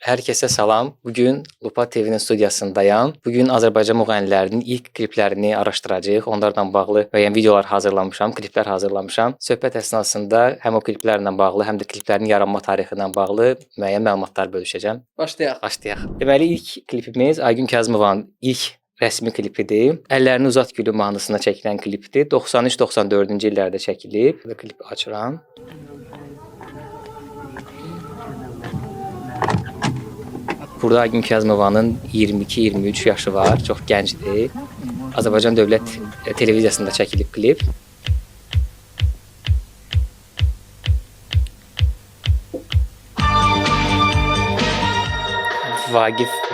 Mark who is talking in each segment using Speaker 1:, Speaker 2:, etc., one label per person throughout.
Speaker 1: Herkese salam. Bugün Lupa TV'nin studiyasındayım. Bugün Azərbaycan müğənnilərinin ilk kliplərini araşdıracağıq. Onlardan bağlı müəyyən videolar hazırlamışam, kliplər hazırlamışam. Söhbət əsnasında həm o kliplərlə bağlı, həm də kliplərin yaranma tarixi ilə bağlı müəyyən məlumatlar bölüşəcəm. Başlayaq. Deməli ilk klipimiz Aygün Kazımovanın ilk rəsmi klipidir. Əllərini uzat gülü mahnısına çəkilən klipdir. 93-94-cü illərdə çəkilib. Bu klipi açıram. Burada Aygün Kazımovanın 22-23 yaşı var, çox gəncdir. Azərbaycan Dövlət Televiziyasında çəkilib klip.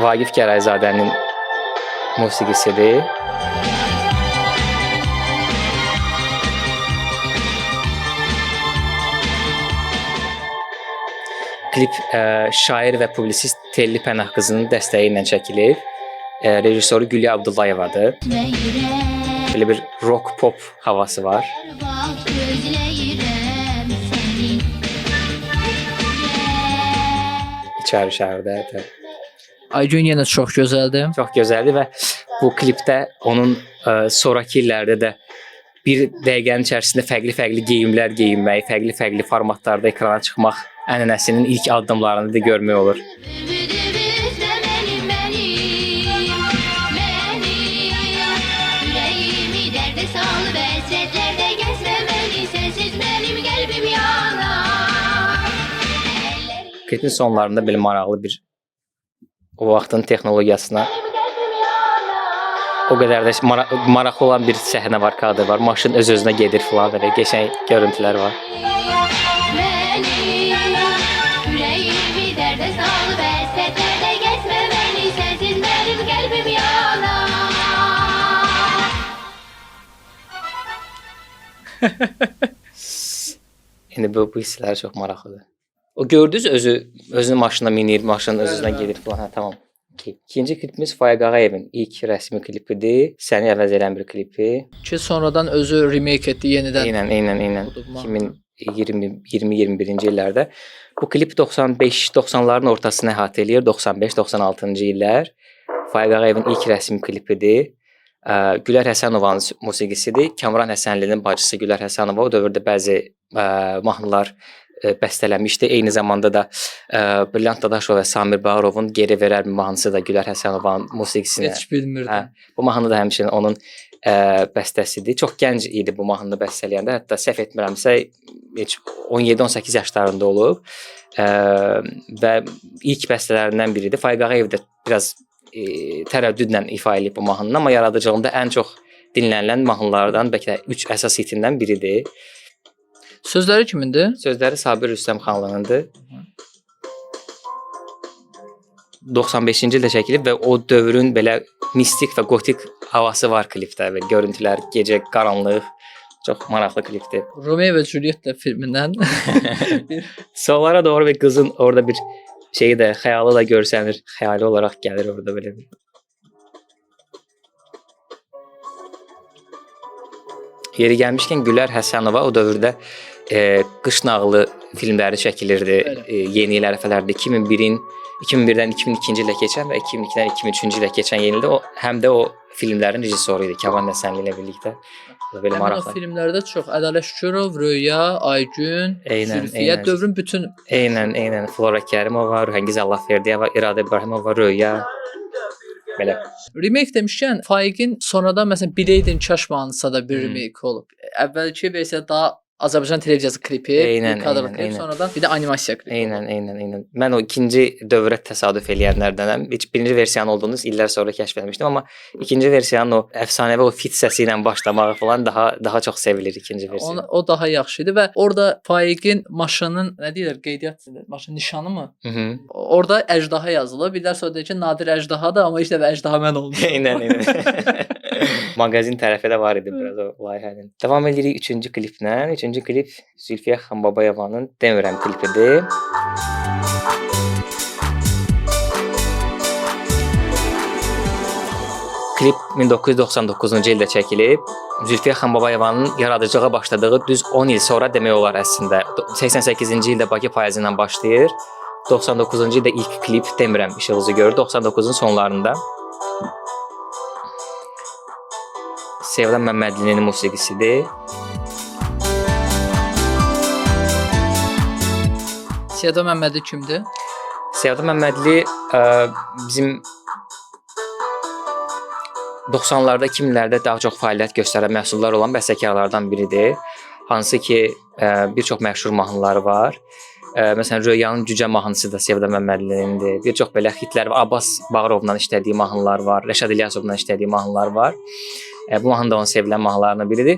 Speaker 1: Vagif Gərayzadənin musiqisidir. Klip şair və publisist Telli Pənahqızının dəstəyi ilə çəkilib. Rejissoru Gülya Abdullayevadır. Belə bir rock-pop havası var. İçəri şəhərdə.
Speaker 2: Aygün yenə çox gözəldir.
Speaker 1: Çox gözəldir və bu klipdə onun sonrakı illərdə də bir dəqiqənin içərisində fərqli geyimlər geyinmək, fərqli formatlarda ekrana çıxmaq ənənəsinin ilk addımlarını da görmək olur. Klipin sonlarında belə maraqlı bir o vaxtın texnologiyasına o qədər də maraqlı olan bir səhnə var, kadr var. Maşın öz-özünə gedir filan, belə qəşəng görüntülər var. İndi bu hissələr çox maraqlıdır. O gördünüz özünü maşına minir, maşının öz-özünə gedir filan. Hə, tamam. İkinci klipimiz Faiq Ağayevin ilk rəsmi klipidir. Səni əvəz edən bir klipi.
Speaker 2: Ki sonradan özü remake etdi yenidən.
Speaker 1: Eynən. 2020-21-ci illərdə. Bu klip 95-90'ların ortasını əhatə eləyir. 95-96-cı illər. Faiq Ağayevin ilk rəsmi klipidir. Gülər Həsənovanın musiqisidir. Kamran Həsənlinin bacısı Gülər Həsənova o dövrdə bəzi mahnılar bəstələmişdi. Eyni zamanda da Brilliant Dadaşov və Samir Bağırovun Geri Verər mahnısı da Gülər Həsənovanın musiqisinə.
Speaker 2: Heç bilmirdim.
Speaker 1: Bu mahnı da həmçinin onun bəstəsidir. Çox gənc idi bu mahnını bəstələyəndə. Hətta səhv etmirəmsə 17-18 yaşlarında olub. Və ilk bəstələrindən biridir. Faiq Ağayev də biraz tərəddüdlə ifa edib bu mahnını, amma yaradıcılığında ən çox dinlənilən mahnılardan bəlkə də 3 əsas hitindən biridir.
Speaker 2: Sözləri kimindir?
Speaker 1: Sözləri Sabir Rüstəmxanlınındır. 95-ci ildə çəkilib və o dövrün belə mistik və gotik havası var klipdə və görüntülər, gecə, qaranlıq, çox maraqlı klipdir.
Speaker 2: Romeo və Juliet filmindən.
Speaker 1: Sonlara doğru bir qızın orada bir şeyi də, xəyalı da görsənir. Xəyali olaraq gəlir orada belə bir. Yeri gəlmişkən Gülər Həsənova o dövrdə Qış Nağılı filmləri çəkilirdi. Yeni il ərəfələrdə 2001-dən 2002-ci ilə keçən və 2002-dən 2003-cü ilə keçən yeni ildə həm də o filmlərin rejissoru idi Kamran Həsənli ilə birlikdə. Belə maraqlı.
Speaker 2: O filmlərdə çox Ədalət Şükürov, Röya, Aygün, Zülfiyə dövrün bütün
Speaker 1: Eynən. Flora Kərimova, Rühəngiz Allahverdiyeva, İradə İbrahimova, Röya. Belə.
Speaker 2: Remake demişkən, Faiqin sonradan məsələn Bileydin Kaş mahnısı da bir remake olub. Əvvəlki versiya daha Azərbaycan televiziyası klipi, kadrlı klip, sonradan bir də animasiya klipi.
Speaker 1: Eynən. Mən o ikinci dövrə təsadüf eləyənlərdənəm. Heç birinci versiyanın olduğunu illər sonra kəşf etmişdim, amma ikinci versiyanın o əfsanəvi o fit səsi ilə başlamağı falan daha çox sevilir ikinci versiya.
Speaker 2: O daha yaxşı idi və orada Faiqin maşının nə deyirlər, qeydiyyat maşın nişanı mı? Orada əjdaha yazılıb. İllər sonra deyir ki, Nadir əjdahadır, amma işte əjdaha mən olmuşam.
Speaker 1: Eynən. Maqazin tərəfi də var idi biraz o layihənin. Davam edirik 3-cü kliplə. 3-cü klip Zülfiyə Xanbabayevanın Demirəm klipidir. Klip 1999-cu ildə çəkilib. Zülfiyə Xanbabayevanın yaradıcılığa başladığı düz 10 il sonra demək olar əslində. 88-ci ildə Bakı payızı ilə başlayır. 99-cu ildə ilk klip demirəm işıq üzü görür. 99-un sonlarında. Sevda Məmmədlinin musiqisidir.
Speaker 2: Sevda Məmmədli kimdir?
Speaker 1: Sevda Məmmədli bizim 90-larda, 2000-lərdə daha çox fəaliyyət göstərən məhsullar olan bəstəkarlardan biridir. Hansı ki, bir çox məşhur mahnıları var. Məsələn, Röyanın Cücə mahnısı da Sevda Məmmədlinindir. Bir çox belə hitlər var. Abbas Bağırovla işlədiyi mahnılar var. Rəşad İlyasovla işlədiyi mahnılar var. Bu mahnı da onun sevilən mahnılarından biridir.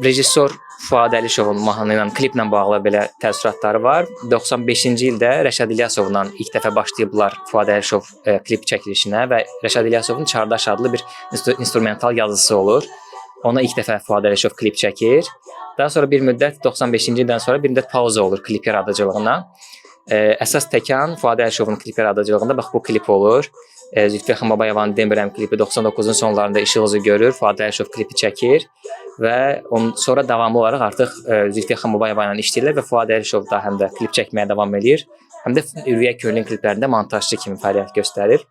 Speaker 1: Rejissor Fuad Əlişovun mahnı ilə, kliplə bağlı belə təəssüratları var. 95-ci ildə Rəşad İlyasovla ilk dəfə başlayıblar Fuad Əlişov klip çəkilişinə və Rəşad İlyasovun Çardaş adlı bir instrumental yazısı olur. Ona ilk dəfə Fuad Əlişov klip çəkir. Daha sonra bir müddət 95-ci ildən sonra bir müddət pauza olur klip yaradıcılığına. Əsas təkan Fuad Əlişovun klip yaradıcılığında bax bu klip olur. Zülfiyə Xanbabayevanın Demirəm klipi 99-un sonlarında işıq üzü görür. Fuad Əlişov klipi çəkir və sonra davamlı olaraq artıq Zülfiyə Xanbabayeva ilə işləyirlər və Fuad Əlişov da həm də klip çəkməyə davam edir. Həm də Ürviyə Körlün kliplərində montajçı kimi fəaliyyət göstərir.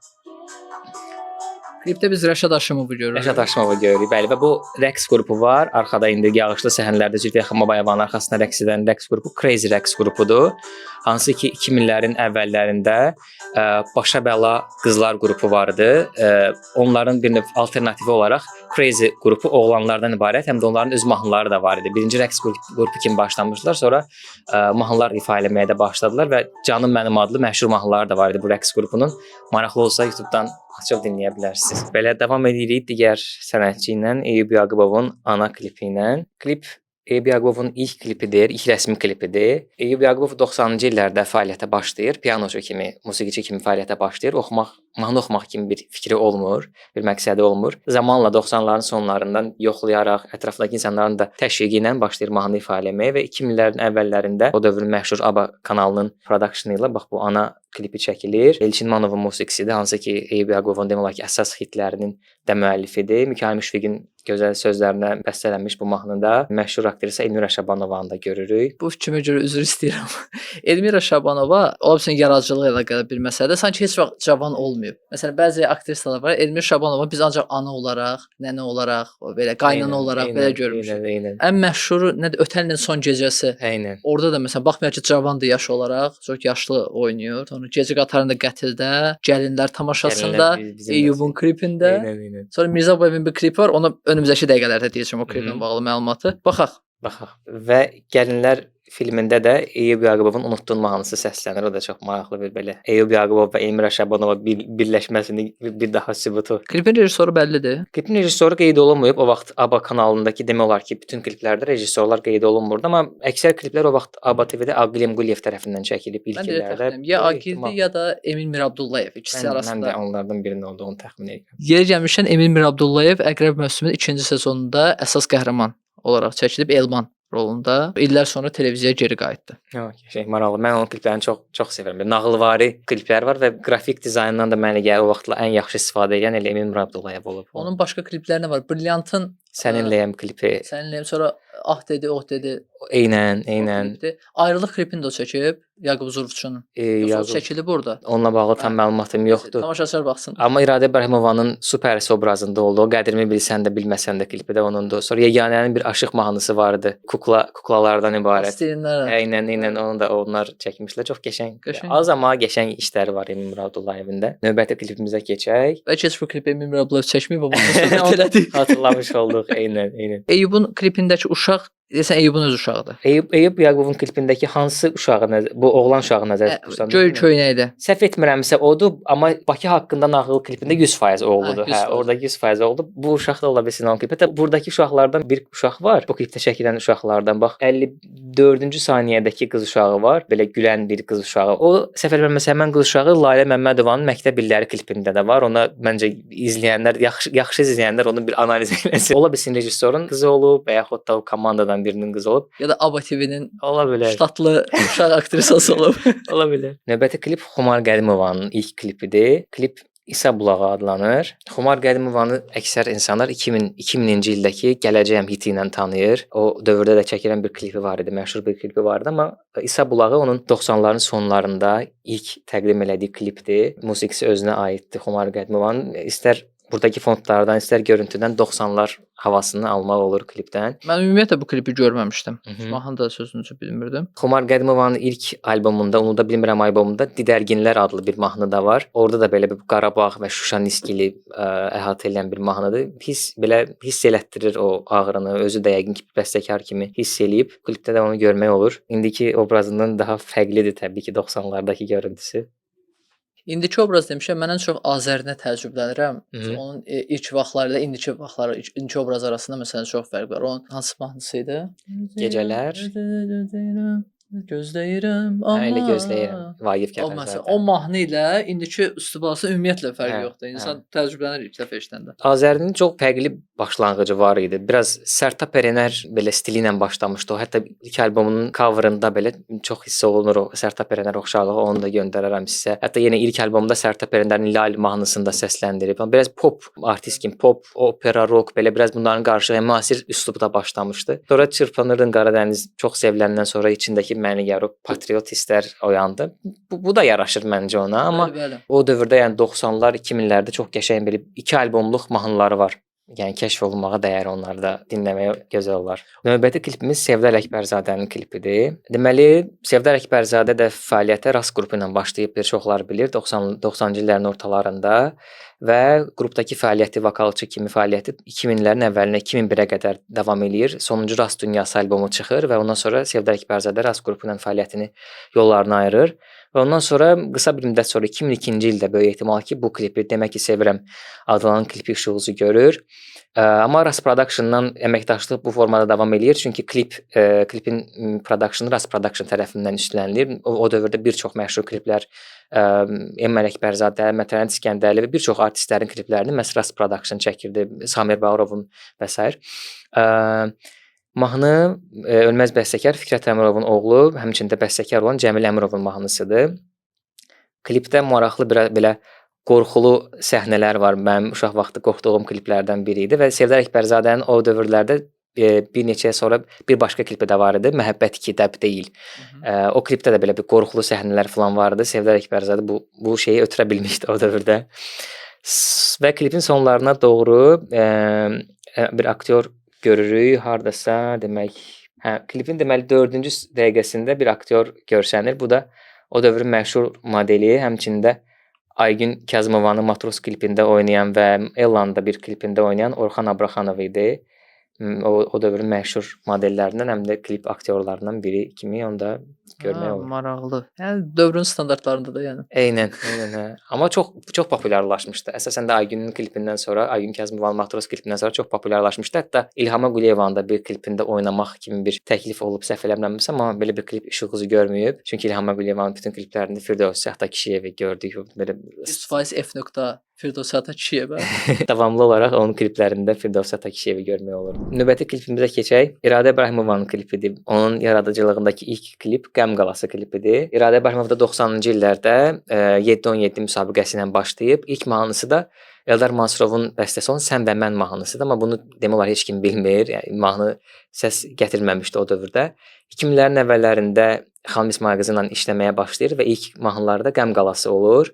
Speaker 2: Klipdə biz Rəşad Aşımovu görürük.
Speaker 1: Rəşad Aşımovu görürük. Bəli, və bu rəqs qrupu var. Arxada indi yağışlı səhnələrdə Zülfiyə Xanbabayevanın arxasında rəqs edən rəqs qrupu Crazy rəqs qrupudur. Hansı ki 2000-lərin əvvəllərində Başa Bəla qızlar qrupu vardı. Onların bir növ alternativi olaraq Crazy qrupu oğlanlardan ibarət, həm də onların öz mahnıları da var idi. Birinci rəqs qrupu kimi başlamışdılar, sonra mahnılar ifa etməyə də başladılar və Canım Mənim adlı məşhur mahnıları da var idi bu rəqs qrupunun. Maraqlı olsa YouTube-dan açıb dinləyə bilərsiniz. Belə davam edirik digər sənətçi ilə, Eyüp Yaqubovun Ana klipi ilə. Klip Eyüp Yaqubovun ilk klipidir, ilk rəsmi klipidir. Eyüp Yaqubov 90-cı illərdə fəaliyyətə başlayır, pianoçu kimi, musiqiçi kimi fəaliyyətə başlayır. Mahnı oxumaq kimi bir fikri olmur, bir məqsədi olmur. Zamanla 90-ların sonlarından yoxlayaraq, ətrafdakı insanların da təşviqi ilə başlayır mahnı ifa etməyə və 2000-lərin əvvəllərində o dövrün məşhur ABBA kanalının prodactionu ilə bax bu Ana klipi çəkilir. Elçin Manovun musiqisidir, hansı ki Eyüp Yaqubovun demək olar ki, əsas hitlərinin də müəllifidir. Mikayıl Müşfiqin gözəl sözlərinə bəstələnmiş bu mahnıda məşhur aktrisa Elmira Şabanovanı da görürük.
Speaker 2: Bu fikrimə görə üzr istəyirəm. Elmira Şabanova olubsun yaradıcılığı ilə əlaqəli bir məsələdə sanki heç vaxt cavan olmayıb. Məsələn, bəzi aktrisalar var. Elmira Şabanova biz ancaq ana olaraq, nənə olaraq, belə qaynana olaraq belə görmüşük. Ən məşhuru nədir? Ötən ilin Son gecəsi.
Speaker 1: Eynən.
Speaker 2: Orada da məsələn baxmayaraq ki, cavandır yaş olaraq, çox yaşlı oynayır. Sonra Gecə qatarında Qətildə, Gəlinlər tamaşasında, Eyübün klipində. Sonra Mirzə Bayevin bir klipi var. Onu önümüzdəki dəqiqələrdə deyəcəm o kliplə bağlı məlumatı. Baxaq.
Speaker 1: Və Gəlinlər filmində də Eyüp Yaqubovun Unutduğun mahnısı səslənir. O da çox maraqlı bir belə. Eyüp Yaqubov və Elmira Şabanova birləşməsinin bir daha sübutu.
Speaker 2: Klipin rejissoru bəllidir.
Speaker 1: Klipin rejissoru qeyd olunmayıb. O vaxt ABBA kanalındakı demək olar ki, bütün kliplərdə rejissorlar qeyd olunmurdu, amma əksər kliplər o vaxt ABBA TV-də Aqil Emquliyev tərəfindən çəkilib ilk illərdə.
Speaker 2: Ya Aqildir ya da Emin Mirabdullayev ikisi arasında.
Speaker 1: Mən də onlardan birinin olduğunu təxmin edirəm.
Speaker 2: Yeri gəlmişkən Emin Mirabdullayev Əqrəb mövsümünün 2-ci sezonunda əsas qəhrəman olaraq çəkilib Elman rolunda. İllər sonra televiziyaya geri qayıtdı.
Speaker 1: Maraqlı. Mən onun kliplərini çox sevirəm. Nağılvari kliplər var və qrafik dizaynından da mənə gəlir o vaxtlar ən yaxşı istifadə edən elə Emin Mirabdullayev olub.
Speaker 2: Onun başqa klipləri nə var? Brilliantın
Speaker 1: Səninləyəm klipi.
Speaker 2: Səninləyəm, sonra Ah dedi, oh dedi.
Speaker 1: Eynən.
Speaker 2: Ayrılıq klipini də çəkib Yaqub Zurfçunun. Çəkilib orada.
Speaker 1: Onunla bağlı tam məlumatım yoxdur.
Speaker 2: Tamaşaçılar baxsın.
Speaker 1: Amma İradə İbrahimovanın Supersi obrazında oldu. O Qədrimi bilsən də bilməsən də klipi də onundur. Sonra Yeganənin bir aşıq mahnısı vardı. Kuklalardan ibarət.
Speaker 2: İstəyirlər.
Speaker 1: Eynən onu da onlar çəkmişlər. Çox qəşəng. Az amma qəşəng işləri var Emin Miradullayevin də. Növbəti klipimizə keçək.
Speaker 2: Bəlkə heç bu klipi Emin Miradulayev çəkməyib amma elədik.
Speaker 1: Hatırlamış olduq. Eynən.
Speaker 2: Eyübün klipindəki uşaq desən Eyübün öz uşağıdır.
Speaker 1: Eyüp Yaqubovun klipindəki hansı uşağı bu oğlan uşağı nəzərdə tutursan?
Speaker 2: Göy köynəkdə.
Speaker 1: Səhv etmirəmsə odur, amma Bakı haqqında nağıl klipində 100% oğludur. Orada 100% oğlu. Bu uşaq da ola bilsin onun klipində. Buradakı uşaqlardan bir uşaq var. Bu klipdə çəkilən uşaqlardan bax 54-cü saniyədəki qız uşağı var. Belə gülən bir qız uşağı. O səhv etmirəmsə həmin qız uşağı Lalə Məmmədovanın Məktəb illəri klipində də var. Ona məncə izləyənlər yaxşı izləyənlər onu bir analiz etsin. Ola bilsin rejissorun qızı olub və yaxud da o komandadan birinin qızı olub.
Speaker 2: Ya da ABBA TV-nin
Speaker 1: ola bilər.
Speaker 2: Ştatlı uşaq aktrisası olub.
Speaker 1: Ola bilər. Növbəti klip Xumar Qədimovanın ilk klipidir. Klip İsa Bulağı adlanır. Xumar Qədimovanı əksər insanlar 2000-ci ildəki Gələcəyəm hiti ilə tanıyır. O dövrdə də çəkilən bir klipi var idi, məşhur bir klipi vardı, amma İsa Bulağı onun 90'ların sonlarında ilk təqdim elədiyi klipdir. Musiqisi özünə aiddir Xumar Qədimovanın. İstər buradakı fondlardan, istər görüntüdən 90'lar havasını almaq olur klipdən.
Speaker 2: Mən ümumiyyətlə bu klipi görməmişdim.
Speaker 1: Hı.
Speaker 2: Mahnı da sözünüzü bilmirdim.
Speaker 1: Xumar Qədimovanın ilk albomunda, Unuda Bilmirəm albomunda Didərginlər adlı bir mahnı da var. Orada da belə bir Qarabağ və Şuşa Niskili əhatə edən bir mahnıdır. Hiss elətdirir o ağrını, özü də yəqin ki bəstəkar kimi hiss eləyib. Klipdə də onu görmək olur. İndiki obrazından daha fərqlidir təbii ki 90'lardakı görüntüsü.
Speaker 2: İndiki obraz demişəm, mən ən çox Azərinə təəccüblənirəm.
Speaker 1: Hı.
Speaker 2: Onun ilk vaxtları ilə indiki vaxtları, indiki obraz arasında məsələn çox fərq var. Onun hansı mahnısı idi?
Speaker 1: Gecələr.
Speaker 2: Gözləyirəm.
Speaker 1: Elə gözləyirəm. Vaqif
Speaker 2: O məsələn,
Speaker 1: Kəpəzadə.
Speaker 2: o mahnı ilə indiki üslubası ümumiyyətlə fərqi
Speaker 1: Hə,
Speaker 2: yoxdur. İnsan təəccüblənir ilk dəfə eşidəndə.
Speaker 1: Azərinin çox fərqli başlanğıcı var idi. Biraz Sərtab Erener belə stili ilə başlamışdı. O hətta ilk albomunun coverında belə çox hiss olunur o Sərtab Erener oxşarlığı. Onu da göndərərəm sizə. Hətta yenə ilk albomda Sərtab Erenerin Lal mahnısını da səsləndirib. Biraz pop artist kimi, pop, opera, rock belə biraz bunların qarşılığı müasir üslubda başlamışdı. Sonra Çırpınırdın Qaradəniz çox seviləndən sonra içindəki mənigər o patriot hisslər oyandı. Bu da yaraşır məncə ona, amma
Speaker 2: Bəli.
Speaker 1: o dövrdə yəni 90'lar, 2000'lərdə çox qəşəng belə 2 albomluq mahnıları var. Yəni kəşf olunmağa dəyər, onları da dinləməyə gözəl olar. Növbəti klipimiz Sevdar Əkbərzadənin klipidir. Deməli, Sevdar Əkbərzadə də fəaliyyətə Rast qrupu ilə başlayıb, bir çoxlar bilir, 90'cı illərin ortalarında və qrupdakı fəaliyyəti, vokalçı kimi fəaliyyəti 2000'lərin əvvəlinə 2001'ə qədər davam eləyir. Sonuncu Rast Dünyası albomu çıxır və ondan sonra Sevdar Əkbərzadə Rast qrupu ilə fəaliyyətini yollarını ayırır. Və ondan sonra qısa bir müddət sonra 2002-ci ildə böyük ehtimal ki bu klipi Demək ki Sevirəm adlanan klipi işıq üzü görür. Amma Rast Production-dan əməkdaşlıq bu formada davam eləyir. Çünki klipin productionu Rast Production tərəfindən üstlənilir. O dövrdə bir çox məşhur kliplər Emel Əkbərzadə, Mətələnt İskəndərli və bir çox artistlərin kliplərini məhz Rast Production çəkirdi. Samir Bağırovun və s. Mahnı ölməz bəstəkar Fikrət Əmirovun oğlu, həmçində bəstəkar olan Cəmil Əmirovun mahnısıdır. Klipdə maraqlı belə qorxulu səhnələr var. Mənim uşaq vaxtı qorxduğum kliplərdən biri idi və Sevdar Əkbərzadənin o dövrlərdə bir neçə sonra bir başqa klipi də var idi. Məhəbbət 2 dəb deyil. O klipdə də belə bir qorxulu səhnələr falan vardı. Sevdar Əkbərzadə bu şeyi ötürə bilmişdi o dövrdə. Və klipin sonlarına doğru bir aktyor görürük. Hardasa demək, klipin deməli 4-cü dəqiqəsində bir aktyor görsənir. Bu da o dövrün məşhur modeli, həmçində Aygün Kazımovanın Matros klipində oynayan və Ellan'da bir klipində oynayan Orxan Abraxanov idi. O dövrün məşhur modellərindən, həm də klip aktyorlarından biri kimi onu da görmək olur.
Speaker 2: Maraqlı. Yəni dövrün standartlarında da yəni.
Speaker 1: Eynən, hə. Amma çox populyarlaşmışdı. Əsasən də Aygünün klipindən sonra, Aygün Kazımovanın Matros klipindən sonra çox populyarlaşmışdı. Hətta İlham Əquliyevanın da bir klipində oynamaq kimi bir təklif olub, səhv eləmirəmsə, amma belə bir klip işıq üzü görməyib. Çünki İlham Əquliyevanın bütün kliplərində Firdevs Şaxtakişiyevi gördük. Belə
Speaker 2: 100% F. Firdevs Şaxtakişiyevə.
Speaker 1: Davamlı olaraq onun kliplərində Firdevs Şaxtakişiyevi görmək olur. Növbəti klipimizə keçək. İradə İbrahimovanın klipidir. Onun yaradıcılığındakı ilk klip Qəm Qalası klipidir. İradə İbrahimov da 90-cı illərdə 7-17 müsabiqəsi ilə başlayıb. İlk mahnısı da Eldar Mansurovun bəstəsi olan Sən və Mən mahnısıdır, amma bunu demək olar heç kim bilmir. Yəni mahnı səs gətirməmişdi o dövrdə. 2000'lərin əvvəllərində Xanım İsmail qızı ilə işləməyə başlayır və ilk mahnıları da Qəm Qalası olur.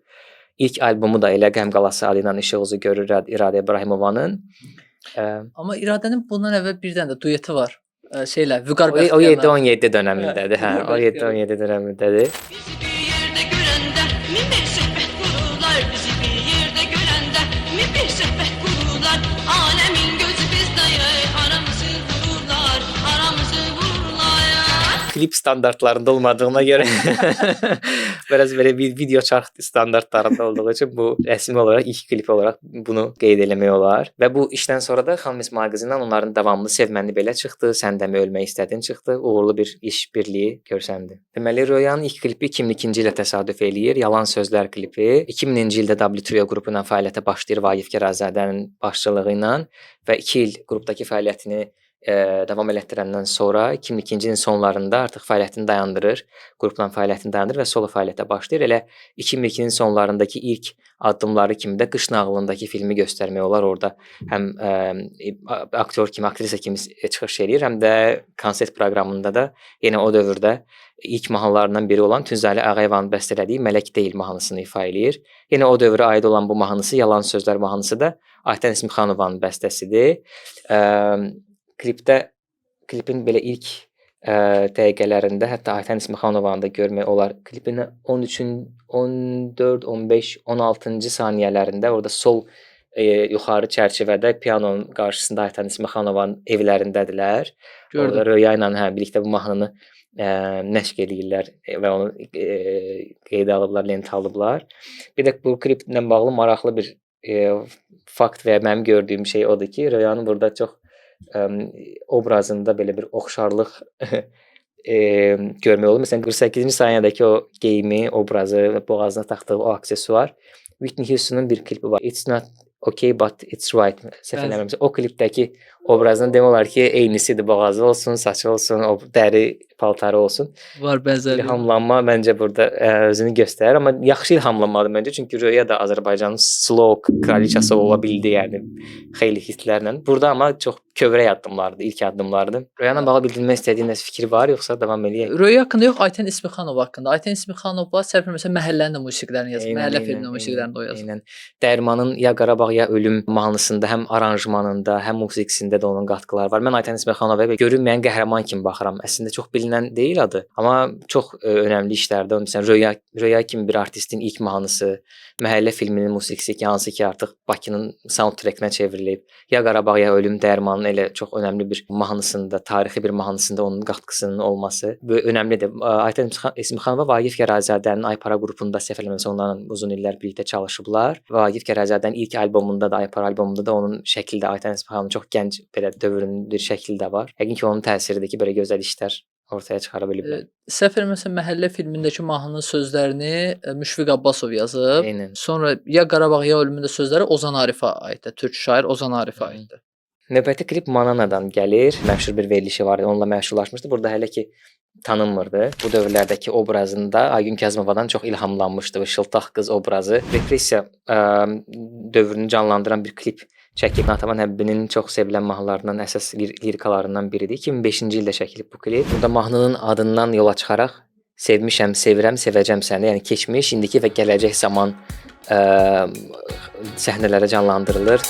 Speaker 1: İlk albomu da elə Qəm Qalası adı ilə işıq üzü görür İradə İbrahimovanın.
Speaker 2: Amma İradənin bundan əvvəl bir dənə də dueti var. Şeylə, Vüqar
Speaker 1: O
Speaker 2: Bəxtiyarla.
Speaker 1: 7-17 dönəmindədir. Hə, o 7-17 dönəmindədir.
Speaker 3: Bizi bir yerde görende min bir söhbət qururlar. Bizi bir yerde görende min bir söhbət qururlar. Alemin gözü bizdəyək, aramızı vururlar, aramızı vururlar.
Speaker 1: Klip standartlarında olmadığına görə biraz belə bir video çarx standartlarında olduğu üçün bu rəsmi olaraq ilk klip olaraq bunu qeyd eləmək olar. Və bu işdən sonra da Xanım İsmail qızı ilə onların davamlı Sevməni belə çıxdı, Sən də mi ölmək istədin çıxdı. Uğurlu bir iş birliyi görsəndi. Deməli Röyanın ilk klipi 2002-ci ilə təsadüf eləyir. Yalan Sözlər klipi. 2000-ci ildə W Trio qrupu ilə fəaliyyətə başlayır Vaqif Kərazadənin başçılığı ilə və 2 il qrupdakı fəaliyyətini davam elətdirəndən sonra 2002-ci ilin sonlarında artıq fəaliyyətini dayandırır. Qrupla fəaliyyətini dayandırır və solo fəaliyyətə başlayır. Elə 2002-nin sonlarındakı ilk addımları kimi də Qış nağılındakı filmi göstərmək olar. Orada həm aktyor kimi, aktrisa kimi çıxış eləyir, həm də konsert proqramında da yenə o dövrdə ilk mahnılarından biri olan Tünzəli Ağayevanın bəstələdiyi Mələk deyil mahnısını ifa eləyir. Yenə o dövrə aid olan bu mahnısı Yalan sözlər mahnısı da Aytən İsmixanovanın bəstəsidir. Klipin belə ilk dəqiqələrində hətta Aytən İsmixanovanı da görmək olar. Klipin 13-ün 14, 15, 16-cı saniyələrində orada sol yuxarı çərçivədə pianonun qarşısında Aytən İsmixanovanın evlərindədirlər. Orada Röya ilə birlikdə bu mahnını nəşr edirlər və onu qeydə alıblar, lentə alıblar. Bir də bu kliplə bağlı maraqlı bir fakt və mənim gördüyüm şey odur ki, Röyanın burada çox obrazında belə bir oxşarlıq görmək olur. Məsələn, 48-ci saniyədəki o geyimi, obrazı, boğazına taxdığı o aksesuar Whitney Houston'un bir klipi var. It's not okay but it's right. Səhv eləmirəmsə, o klipdəki obrazını demək olar ki, eynisidir. Boğazı olsun, saçı olsun, o dəri paltarı olsun.
Speaker 2: Var bənzərliyi.
Speaker 1: İlhamlanma məncə burada özünü göstərir, amma yaxşı ilhamlanmadır məncə. Çünki Röya da Azərbaycanın slow kraliçası ola bildi, yəni xeyli hisslərlə. Burada amma çox kövrək addımlardır, ilk addımlardır. Röya ilə bağlı bildirmək istədiyin nəsə fikir var, yoxsa davam eləyək?
Speaker 2: Röya haqqında yox, Aytən İsmixanova haqqında. Aytən İsmixanova səhv eləmirəmsə Məhəllənin də musiqilərini yazıb. Məhəllə filminin musiqilərini o yazıb.
Speaker 1: Eynən. Dərmanın Ya Qarabağ ya Ölüm mahnısında həm aranjmanında, həm musiqisində də onun qatqıları var. Mən Aytən İsmixanovaya görünməyən qəhrəman kimi baxıram. Əslində çox bilinən deyil adı, amma çox önəmli işlərdə. Məsələn, Röya kimi bir artistin ilk mahnısı, Məhəllə filminin musiqisi ki, hansı ki artıq Bakının soundtrackinə çevrilib. Ya Qarabağ ya Ölüm Dərmanın elə çox önəmli bir mahnısında, tarixi bir mahnısında onun qatqısının olması önəmlidir. Aytən İsmixanova Vaqif Gərazadənin Aypara qrupunda səhv eləmirəmsə onlarla uzun illər birlikdə çalışıblar. Vaqif Gərazadənin ilk albomunda da, Aypara albomunda da onun şəkli də Aytən İsmixanova çox gənc belə dövrünün bir şəkli də var. Yəqin ki, onun təsiridir ki, belə gözəl işlər ortaya çıxara biliblər.
Speaker 2: Səhv eləmirəmsə Məhəllə filmindəki mahnının sözlərini Müşfiq Abbasov yazıb.
Speaker 1: Eynən.
Speaker 2: Sonra Ya Qarabağ ya Ölümün də sözləri Ozan Arifə aiddir. Türk şair Ozan Arifə aiddir.
Speaker 1: Növbəti klip Mananadan gəlir. Məşhur bir verilişi var, onunla məşhurlaşmışdı. Burada hələ ki tanınmırdı. Bu dövrlərdəki obrazında Aygün Kəzmovadan çox ilhamlanmışdı. Bu şıltaq qız obrazı. Repressiya dövrünü canlandıran bir klip çəkib. Natavan Həbbinin çox sevilən mahnılarından, əsas lirikalarından biridir. 2005-ci ildə çəkilib bu klip. Burada mahnının adından yola çıxaraq sevmişəm, sevirəm, sevəcəm səni. Yəni keçmiş, indiki və gələcək zaman səhnələrə canlandırılır.